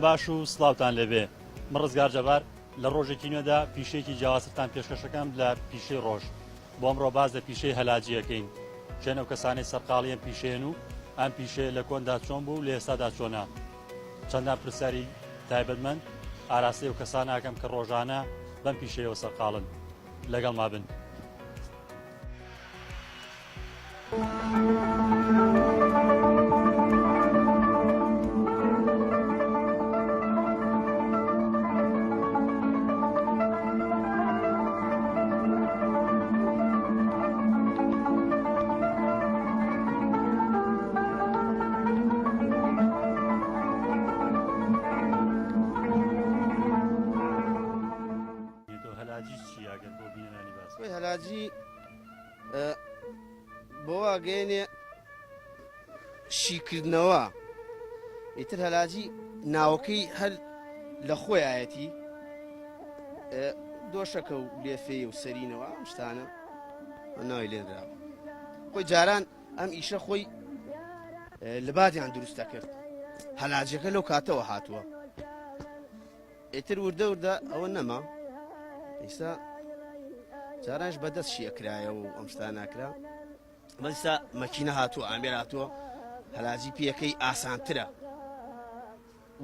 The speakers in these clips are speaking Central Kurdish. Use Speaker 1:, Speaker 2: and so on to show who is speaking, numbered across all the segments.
Speaker 1: باش و سڵاوتان لەبێ من ڕزگار جەبار لە ڕۆژێکی نوێدا پیشەیەکی جیاوازتان پێشکەشەکەم لە پیشەی ڕۆژ بۆ ئەمڕۆ باز لە پیشەی هەلاجیەکەین چێنە و کەسانی سەرقاڵیان پیشێن و ئەم پیشەیە لە کۆندا چۆن بوو لە ئێستادا چۆنا چەندان پرسیاری تایبەتمەند ئاراستەی و کەسان ئاکەم کە ڕۆژانە بەم پیشەیەوە سەرقاڵن لەگەڵ ما بن.
Speaker 2: هەلاجی بۆ واگەێنێ شیکردنەوە ئیتر هەلاجی ناوەکەی هەر لە خۆیایەتی دۆشەکە و لێفێ و سەرینەوە ئەم شتانە ناوی لێنراوە خۆی جاران ئەم ئیشە خۆی لە بادیان دروستە کرد هەلاجەکە لەو کاتەوە هاتووە ئیتر وردە وردە ئەوە نەما ئێستا جارانش بەدەست شیەکرایە و ئەم شتان ناکرا بەستا مەکینە هاتووە ئامێر هاتووە هەلاجی پێەکەی ئاسانترە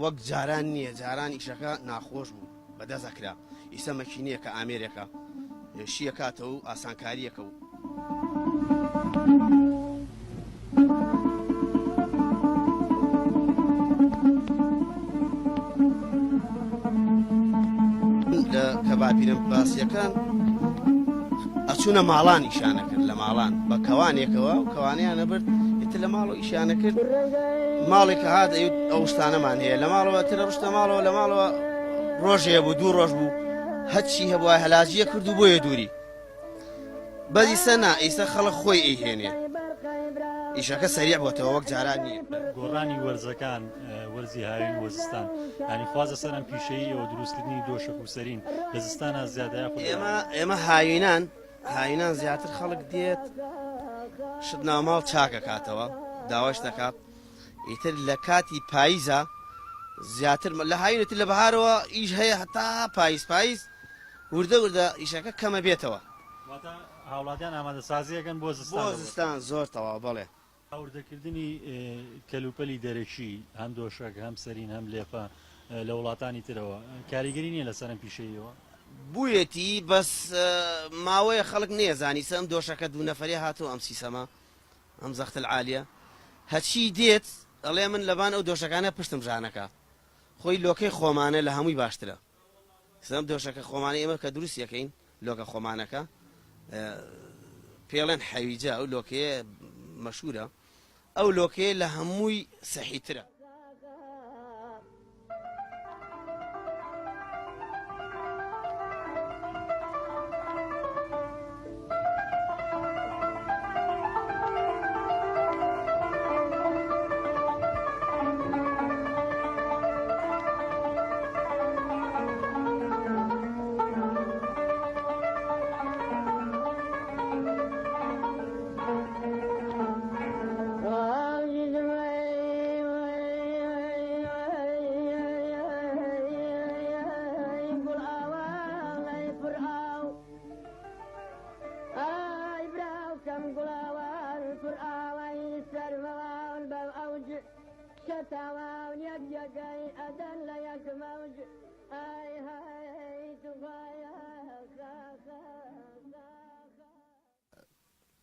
Speaker 2: وەک جاران نییە جاران ئیشەکە ناخۆش بوو بەدەست ئەکرا ئیستا مەکینەیە کە ئامێرێکە شیەکاتەوە و ئاسانکاریەکە و لە کەبابینە باسیەکان ئەچوونە ماڵان ئیشانە کرد لە ماڵان بە کەوانێکەوە و کەوانیانە برد ئیتر لە ماڵەوە ئیشانە کرد ماڵێکە هات ئەو شتانەمان هەیە لە ماڵەوە ترە ڕشتە ماڵەوە لە ماڵەوە ڕۆژێ بوو دوو ڕۆژ بوو هەچی هەبووە هەلاجیە کرد و بۆیە دووری بەزیسە نا ئیستا خەڵک خۆی ئەیهێنێ ئیشەکە سەریع بۆتەوە وەک جاران نییە
Speaker 1: گۆڕانی وەرزەکان وەرزی هاوین وەزستان ینی خوازە سەرم پیشەی ئەوە دروستکردنی دۆشک و سەرین لە زستانە زیادەیە
Speaker 2: ئێمە هاوینان زیاتر خەڵک دێت شت ناماڵ چاکە کاتەوە داواش دەکات ئیتر لە کاتی پاییزە زیاتر لە هاوینێتی لە بەهارەوە ئیش هەیە هەتا پاییز وردە وردە ئیشەکە کەمە بێتەوە
Speaker 1: هاوڵاتیان ئامادەسازیەکەن بۆ
Speaker 2: زستان زۆر تەواو بەڵێ
Speaker 1: هاوردەکردنی کەلوپەلی دەرەشی هەم دۆشک هەم سەرین هەم لێفە لە وڵاتانی ترەوە کاریگەری نییە لە سەرم پیشەیەوە
Speaker 2: بوویەتی بەس ماوەیە خەڵک نێزانی سەم دۆشەکە دوو نەفەری هاتوو ئەم سیسەما ئەم زەختل عالیە هەچی دێت ئەڵێ من لەبان ئەو دۆشەکانە پشتم ژانەکە خۆی لۆکەی خۆمانە لە هەمووی باشترە سەم دۆشەکە خۆمانە ئێمە کە دروستیەکەین لۆکە خۆمانەکە پێڵێن حەویجە ئەو لۆکەیە مەشهورە ئەو لۆکەیە لە هەمووی سەحیترە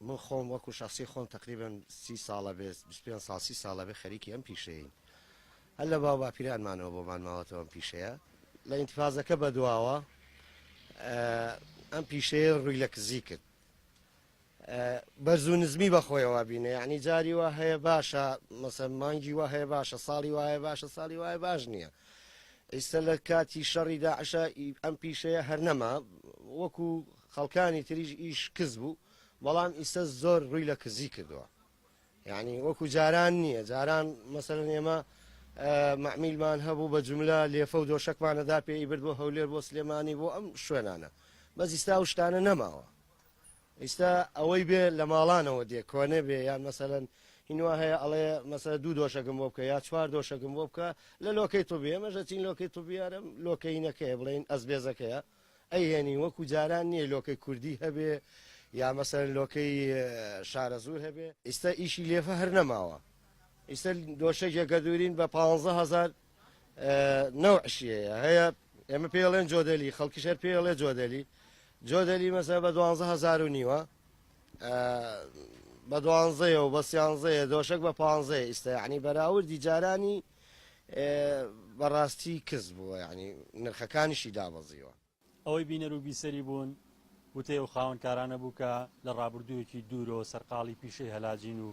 Speaker 3: من خۆم وەکو شخصی خۆم تقریبا 30 ساڵە بێ 25 ساڵ 30 ساڵە بێ خەریکی ئەم پیشەیەین هەر لە باو باپیرانمانەوە بۆمان ماوەتەوە ئەم پیشەیە لە ئینتیفازەکە بەدواوە ئەم پیشەیە ڕووی لە کزی کرد بەرز و نزمی بەخۆیەوە بینێ یعنی جاری وا هەیە باشە مەسەن مانگی وا هەیە باشە ساڵی وایە باشە ساڵی وایە باش نییە ئێستا لە کاتی شەڕی داعشە ئەم پیشەیە هەر نەما وەکو خەڵکانی تریش ئیش کز بوو بەڵام ئیستا زۆر ڕووی لە کزی کردووە یعنی وەکو جاران نییە جاران مەسەلەن ئێمە مەعمیلمان هەبوو بە جوملە لێفە و دۆشەکمانەدا پێی برد بۆ هەولێر بۆ سلێمانی بۆ ئەم شوێنانە بەس ئیستا و شتانە نەماوە ئیستا ئەوەی بێ لە ماڵانەوە دێ کۆنە بێ یان مەسەلەن هینوا هەیە ئەڵێ مەسە 2 دۆشەکەم بۆ بکە یا 4 دۆشەکەم بۆ بکە لە لۆکەی تو بێمەژە چین لۆکەی تو بیارم لۆکەینەکەی بڵێن ئەسبێزەکەیە ئەی هێنی وەکو جاران نییە لۆکەی کوردی هەبێ یا مەسەر لۆکەی شارە زوور هەبێ ئێستا ئیشی لێفە هەر نەماوە ئێستا دۆشەکێکە دوورین بە 15,000 نەوعشیەیە هەیە ئێمە پێڵێن جۆدەلی خەڵکیشەر پێڵێ جۆدەلی مەسە بە 12,000 نیوە بە 12 و بە 13 دۆشک بە 15 ئێستا ینی بەراوردی جارانی بەڕاستی کەس بووە ینی نرخەکانیشی دابەزیوە
Speaker 1: ئەوەی بینەر و بیسەری بوون وتێ و خاوەنکارانە بوو کە لە ڕابردوویەکی دوورەوە سەرقاڵی پیشەی هەلاجین و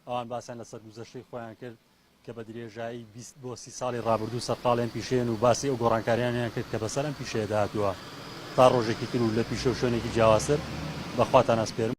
Speaker 1: ئەوان باسان لەسەر گوزەشتەی خۆیان کرد کە بە درێژایی 20 بۆ 30 ساڵی ڕابردوو سەرقاڵیان پیشێن و باسی ئەو گۆڕانکاریانیان کرد کە بەسەر ئەم پیشەیە داهاتووە تا ڕۆژێکی تر و لە پیشە و شوێنێکی جیاوازتر بەخواتان ئەسپێرم